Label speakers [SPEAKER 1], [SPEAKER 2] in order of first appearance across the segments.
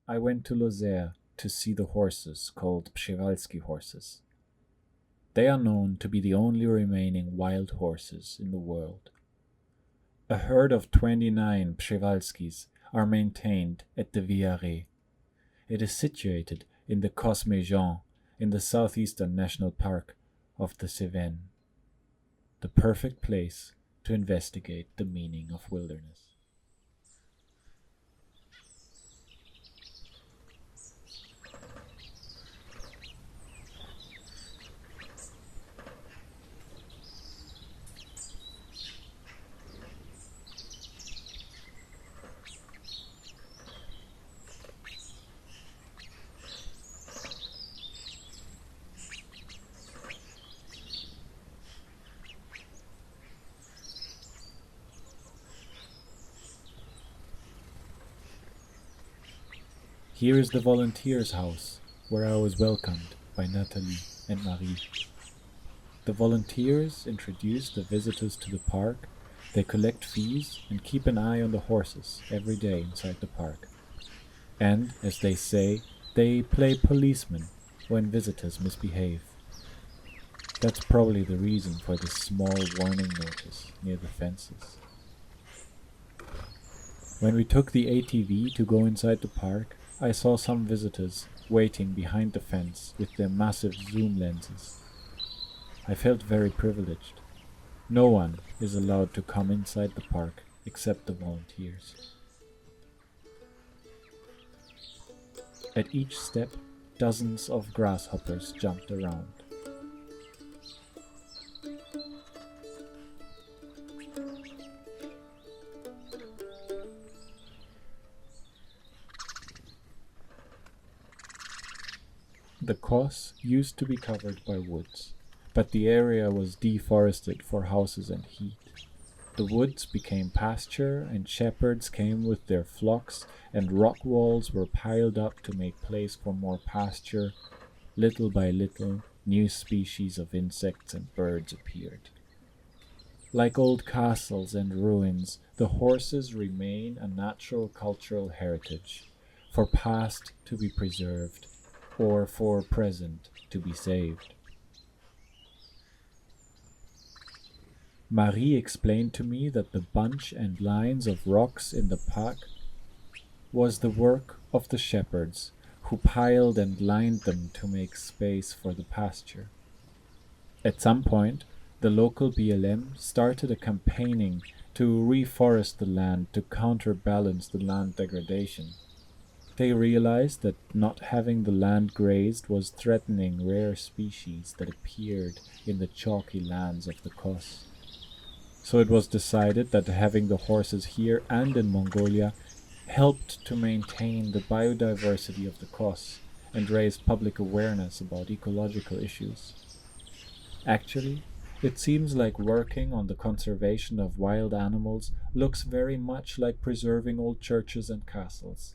[SPEAKER 1] I went to Lozère to see the horses called Przewalski horses. They are known to be the only remaining wild horses in the world. A herd of 29 Przewalskis are maintained at the Viaret. It is situated in the Causse Méjean in the southeastern national park of the Cévennes, the perfect place to investigate the meaning of wilderness. Here is the volunteers' house, where I was welcomed by Nathalie and Marie. The volunteers introduce the visitors to the park, they collect fees and keep an eye on the horses every day inside the park. And, as they say, they play policeman when visitors misbehave. That's probably the reason for this small warning notice near the fences. When we took the ATV to go inside the park, I saw some visitors waiting behind the fence with their massive zoom lenses. I felt very privileged. No one is allowed to come inside the park except the volunteers. At each step, dozens of grasshoppers jumped around. The Causse used to be covered by woods, but the area was deforested for houses and heat. The woods became pasture, and shepherds came with their flocks, and rock walls were piled up to make place for more pasture. Little by little, new species of insects and birds appeared. Like old castles and ruins, the horses remain a natural cultural heritage, for past to be preserved, or for present to be saved. Marie explained to me that the bunch and lines of rocks in the park was the work of the shepherds, who piled and lined them to make space for the pasture. At some point, the local BLM started a campaigning to reforest the land to counterbalance the land degradation. They realized that not having the land grazed was threatening rare species that appeared in the chalky lands of the Causse. So it was decided that having the horses here and in Mongolia helped to maintain the biodiversity of the Causse and raise public awareness about ecological issues. Actually, it seems like working on the conservation of wild animals looks very much like preserving old churches and castles.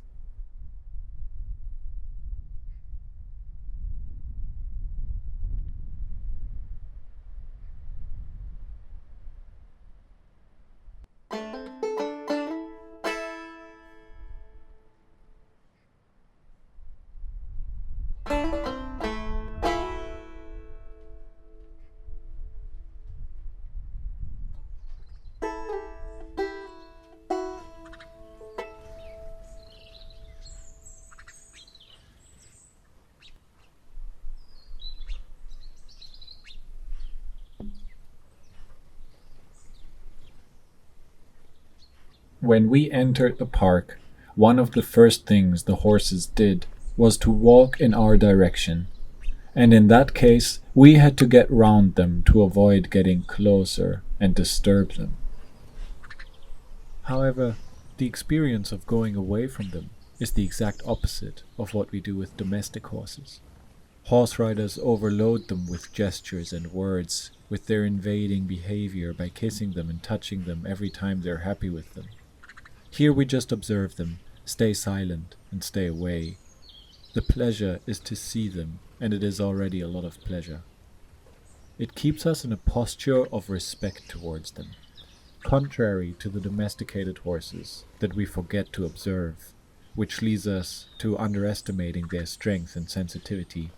[SPEAKER 1] When we entered the park, one of the first things the horses did was to walk in our direction, and in that case we had to get round them to avoid getting closer and disturb them. However, the experience of going away from them is the exact opposite of what we do with domestic horses. Horse riders overload them with gestures and words, with their invading behavior by kissing them and touching them every time they're happy with them. Here we just observe them, stay silent, and stay away. The pleasure is to see them, and it is already a lot of pleasure. It keeps us in a posture of respect towards them, contrary to the domesticated horses that we forget to observe, which leads us to underestimating their strength and sensitivity.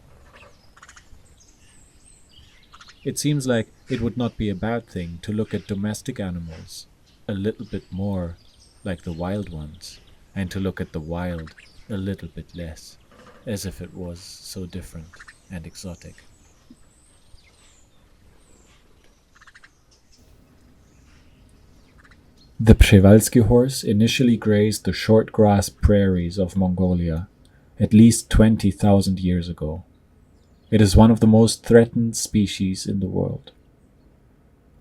[SPEAKER 1] It seems like it would not be a bad thing to look at domestic animals a little bit more like the wild ones, and to look at the wild a little bit less, as if it was so different and exotic. The Przewalski horse initially grazed the short grass prairies of Mongolia at least 20,000 years ago. It is one of the most threatened species in the world.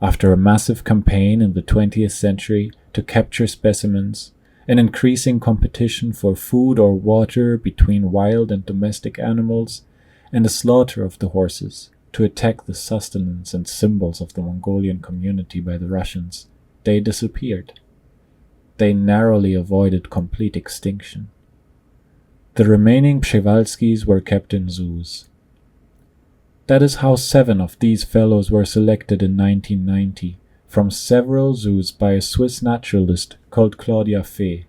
[SPEAKER 1] After a massive campaign in the 20th century to capture specimens, an increasing competition for food or water between wild and domestic animals, and the slaughter of the horses to attack the sustenance and symbols of the Mongolian community by the Russians, they disappeared. They narrowly avoided complete extinction. The remaining Przewalskis were kept in zoos. That is how 7 of these fellows were selected in 1990 from several zoos by a Swiss naturalist called Claudia Fee.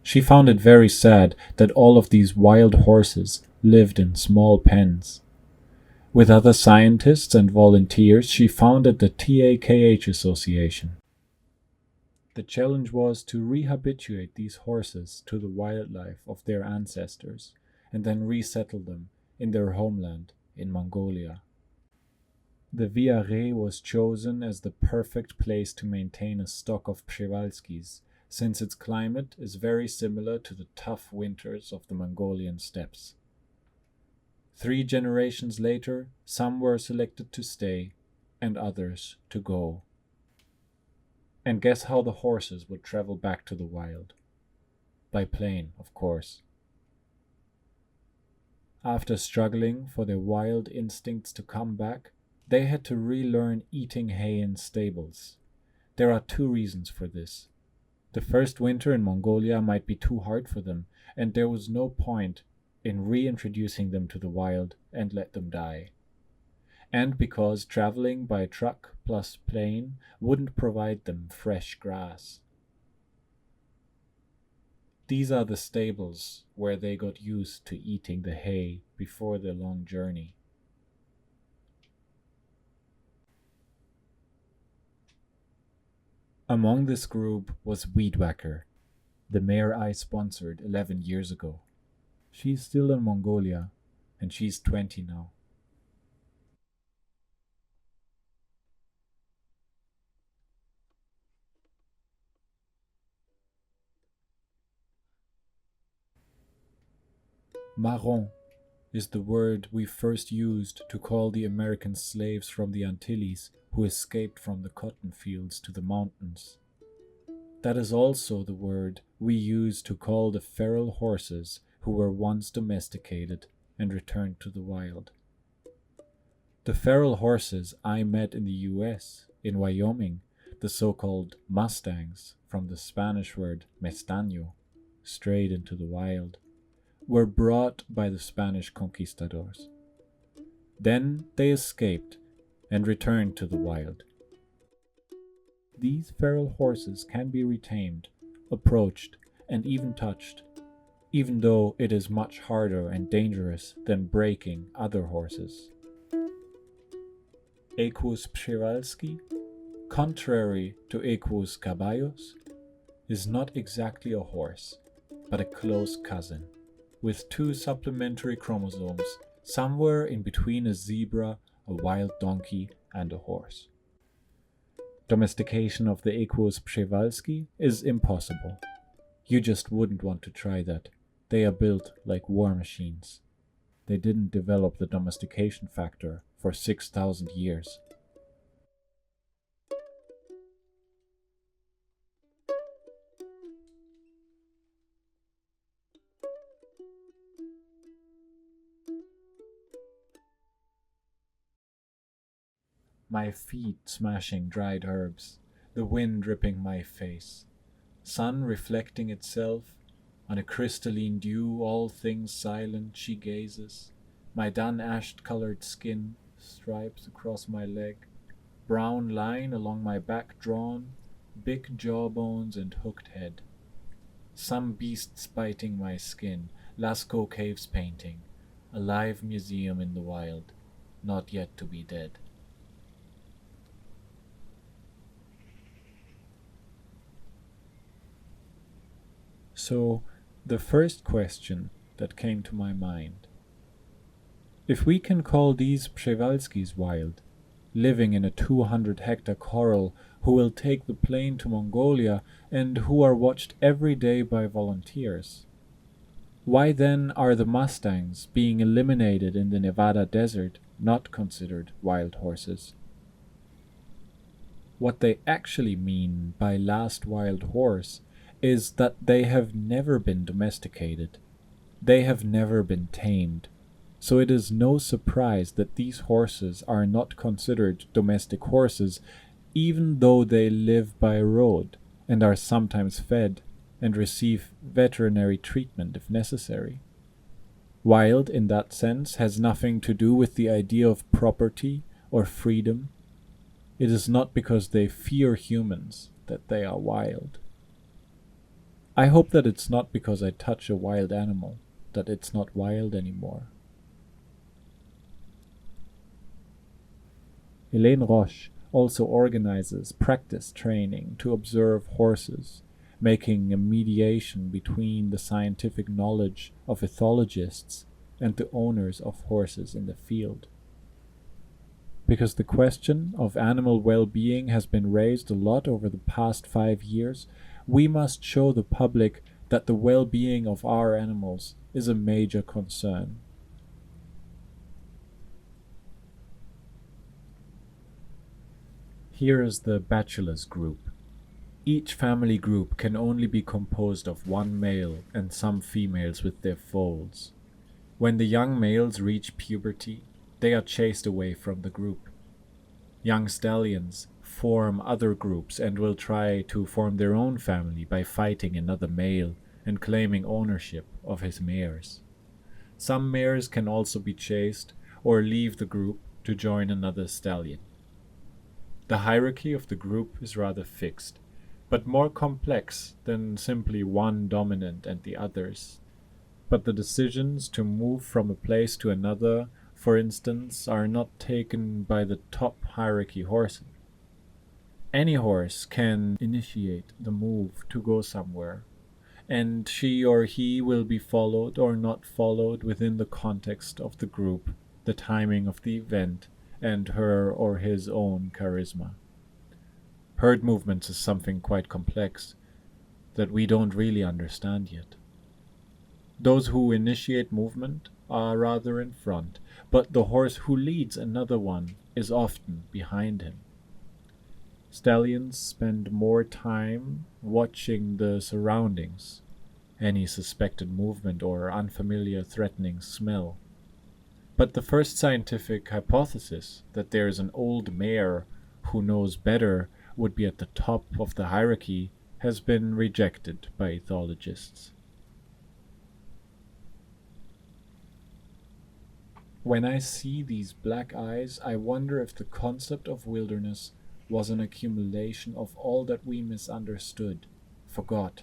[SPEAKER 1] She found it very sad that all of these wild horses lived in small pens. With other scientists and volunteers, she founded the TAKH Association. The challenge was to rehabilitate these horses to the wildlife of their ancestors and then resettle them in their homeland in Mongolia. The Viaret was chosen as the perfect place to maintain a stock of Przewalskis, since its climate is very similar to the tough winters of the Mongolian steppes. 3 generations later, some were selected to stay and others to go. And guess how the horses would travel back to the wild? By plane, of course. After struggling for their wild instincts to come back, they had to relearn eating hay in stables. There are 2 reasons for this. The first winter in Mongolia might be too hard for them, and there was no point in reintroducing them to the wild and let them die. And because traveling by truck plus plane wouldn't provide them fresh grass. These are the stables where they got used to eating the hay before their long journey. Among this group was Weed Whacker, the mare I sponsored 11 years ago. She's still in Mongolia, and she's 20 now. Marron is the word we first used to call the American slaves from the Antilles who escaped from the cotton fields to the mountains. That is also the word we use to call the feral horses who were once domesticated and returned to the wild. The feral horses I met in the US, in Wyoming, the so-called Mustangs, from the Spanish word mestaño, strayed into the wild, were brought by the Spanish conquistadors. Then they escaped and returned to the wild. These feral horses can be retamed, approached, and even touched, even though it is much harder and dangerous than breaking other horses. Equus Przewalski, contrary to Equus caballos, is not exactly a horse, but a close cousin, with 2 supplementary chromosomes, somewhere in between a zebra, a wild donkey, and a horse. Domestication of the Equus Przewalski is impossible. You just wouldn't want to try that. They are built like war machines. They didn't develop the domestication factor for 6,000 years. My feet smashing dried herbs, the wind dripping my face, sun reflecting itself on a crystalline dew, all things silent she gazes, my dun-ashed-colored skin, stripes across my leg, brown line along my back drawn, big jawbones and hooked head. some beasts biting my skin, Lascaux caves painting, a live museum in the wild, not yet to be dead. So, the first question that came to my mind: if we can call these Przewalskis wild, living in a 200-hectare corral, who will take the plane to Mongolia and who are watched every day by volunteers, why then are the Mustangs being eliminated in the Nevada desert not considered wild horses? What they actually mean by last wild horse is that they have never been domesticated. They have never been tamed. So it is no surprise that these horses are not considered domestic horses, even though they live by road and are sometimes fed and receive veterinary treatment if necessary. Wild, in that sense, has nothing to do with the idea of property or freedom. It is not because they fear humans that they are wild. I hope that it's not because I touch a wild animal that it's not wild anymore. Hélène Roche also organizes practice training to observe horses, making a mediation between the scientific knowledge of ethologists and the owners of horses in the field. Because the question of animal well-being has been raised a lot over the past 5 years, we must show the public that the well-being of our animals is a major concern. Here is the bachelors group. Each family group can only be composed of one male and some females with their foals. When the young males reach puberty, they are chased away from the group. Young stallions form other groups and will try to form their own family by fighting another male and claiming ownership of his mares. Some mares can also be chased or leave the group to join another stallion. The hierarchy of the group is rather fixed, but more complex than simply one dominant and the others. But the decisions to move from a place to another, for instance, are not taken by the top hierarchy horseman. Any horse can initiate the move to go somewhere, and she or he will be followed or not followed within the context of the group, the timing of the event, and her or his own charisma. Herd movements is something quite complex that we don't really understand yet. Those who initiate movement are rather in front, but the horse who leads another one is often behind him. Stallions spend more time watching the surroundings, any suspected movement or unfamiliar threatening smell. But the first scientific hypothesis that there is an old mare who knows better would be at the top of the hierarchy has been rejected by ethologists. When I see these black eyes, I wonder if the concept of wilderness was an accumulation of all that we misunderstood, forgot.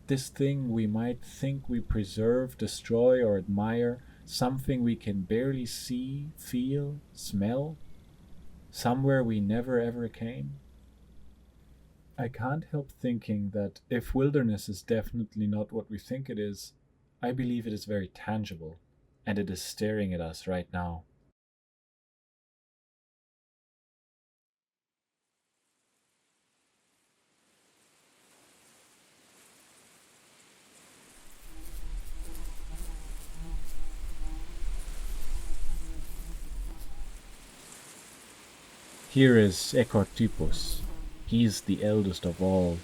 [SPEAKER 1] This thing we might think we preserve, destroy, or admire, something we can barely see, feel, smell, somewhere we never ever came. I can't help thinking that if wilderness is definitely not what we think it is, I believe it is very tangible, and it is staring at us right now. Here is Ecotypus. He's the eldest of all.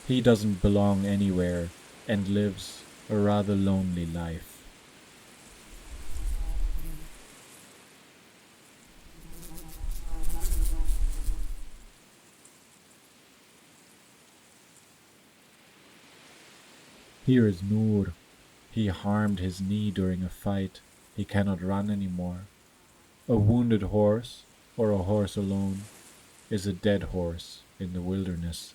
[SPEAKER 1] He doesn't belong anywhere and lives a rather lonely life. Here is Nur. He harmed his knee during a fight. He cannot run anymore. A wounded horse, or a horse alone, is a dead horse in the wilderness.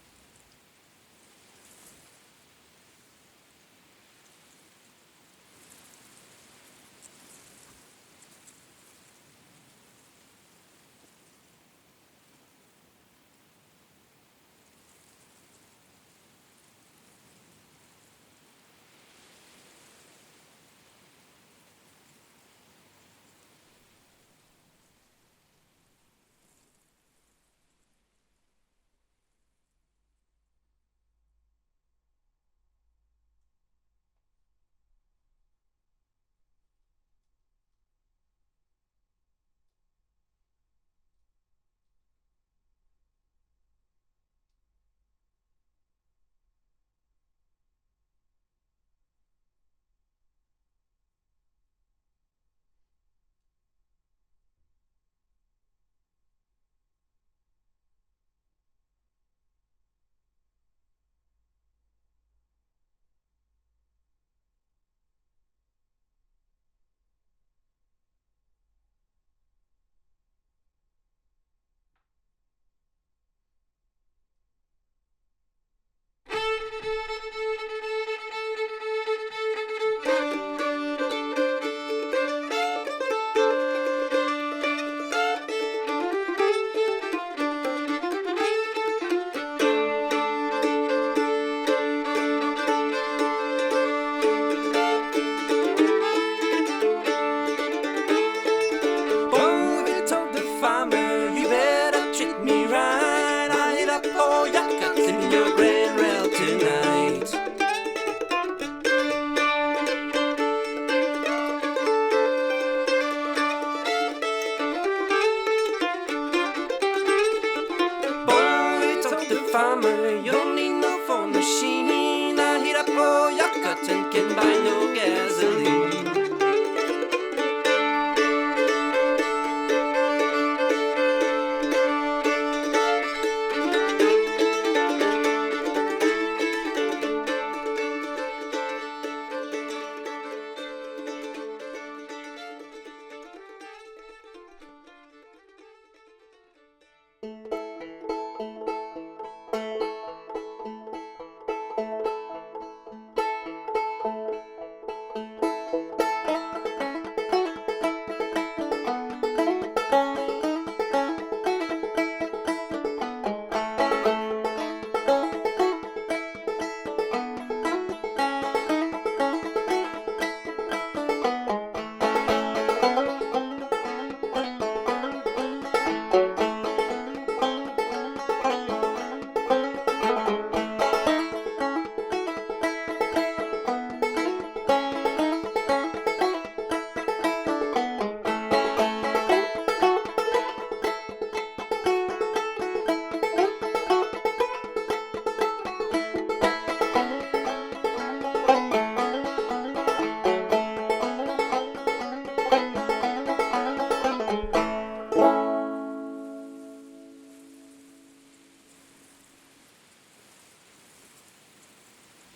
[SPEAKER 2] up all your cotton can buy no gasoline.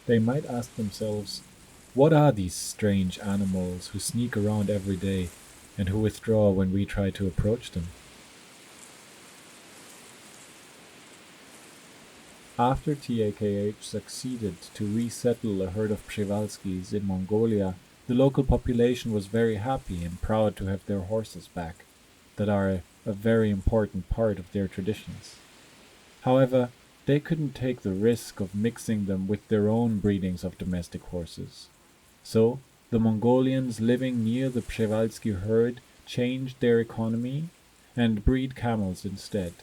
[SPEAKER 1] They might ask themselves, what are these strange animals who sneak around every day and who withdraw when we try to approach them? After TAKH succeeded to resettle a herd of Przewalskis in Mongolia, the local population was very happy and proud to have their horses back, that are a very important part of their traditions. However, they couldn't take the risk of mixing them with their own breedings of domestic horses. So, the Mongolians living near the Przewalski herd changed their economy and breed camels instead.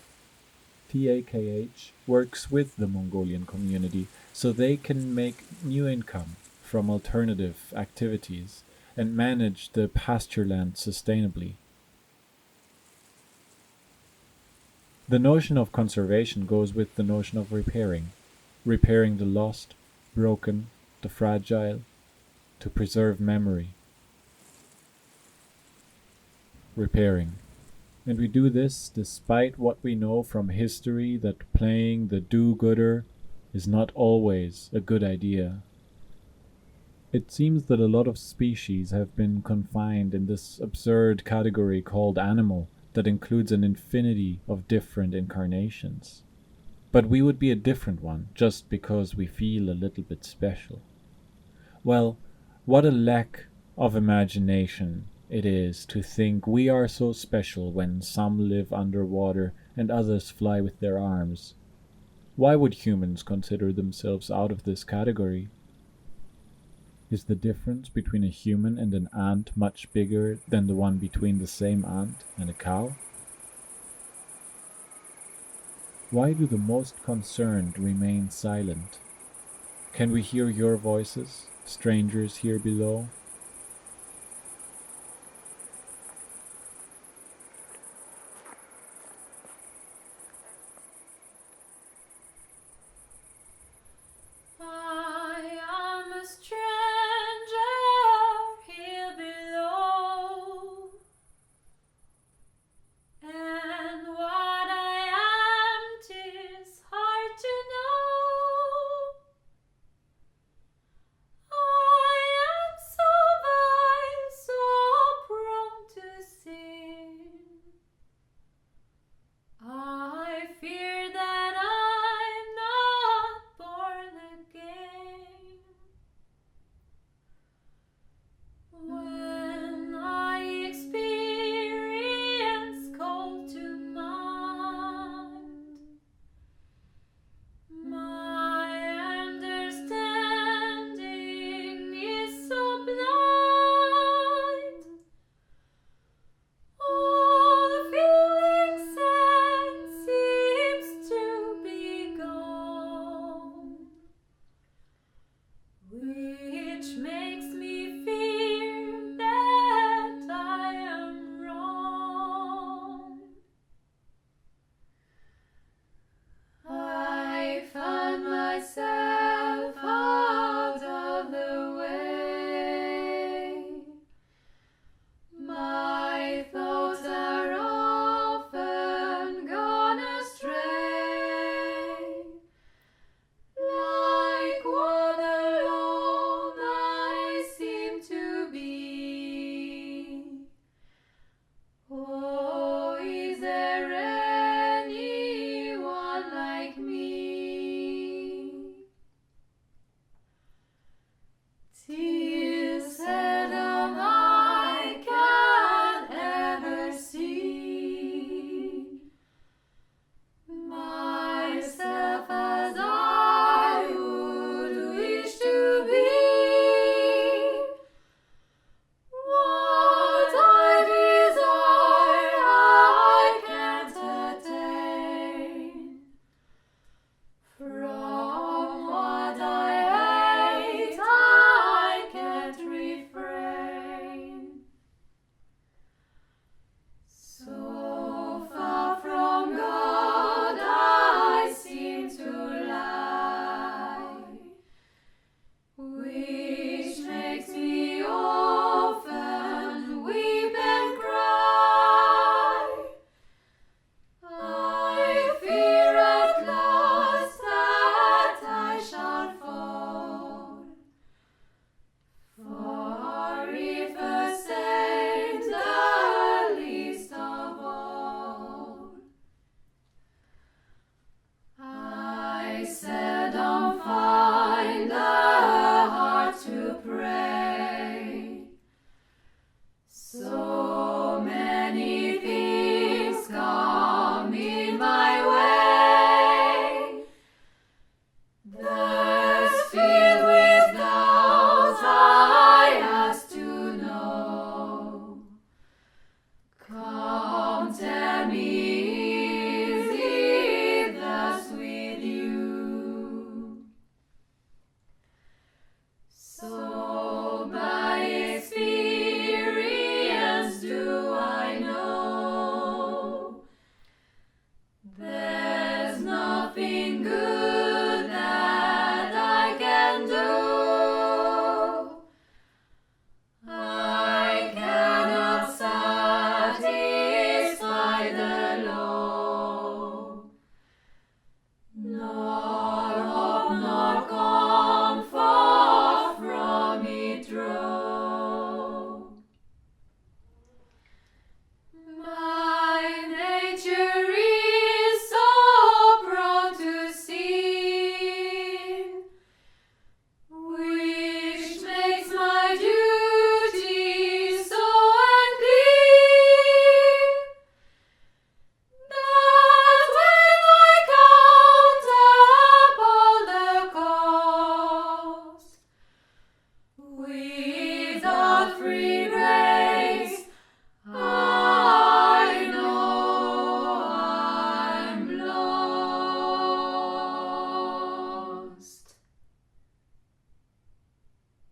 [SPEAKER 1] TAKH works with the Mongolian community so they can make new income from alternative activities and manage the pasture land sustainably. The notion of conservation goes with the notion of repairing the lost, broken, the fragile, to preserve memory. Repairing. And we do this despite what we know from history that playing the do-gooder is not always a good idea. It seems that a lot of species have been confined in this absurd category called animal that includes an infinity of different incarnations. But we would be a different one just because we feel a little bit special. Well, what a lack of imagination it is to think we are so special when some live underwater and others fly with their arms. Why would humans consider themselves out of this category? Is the difference between a human and an ant much bigger than the one between the same ant and a cow? Why do the most concerned remain silent? Can we hear your voices, strangers here below,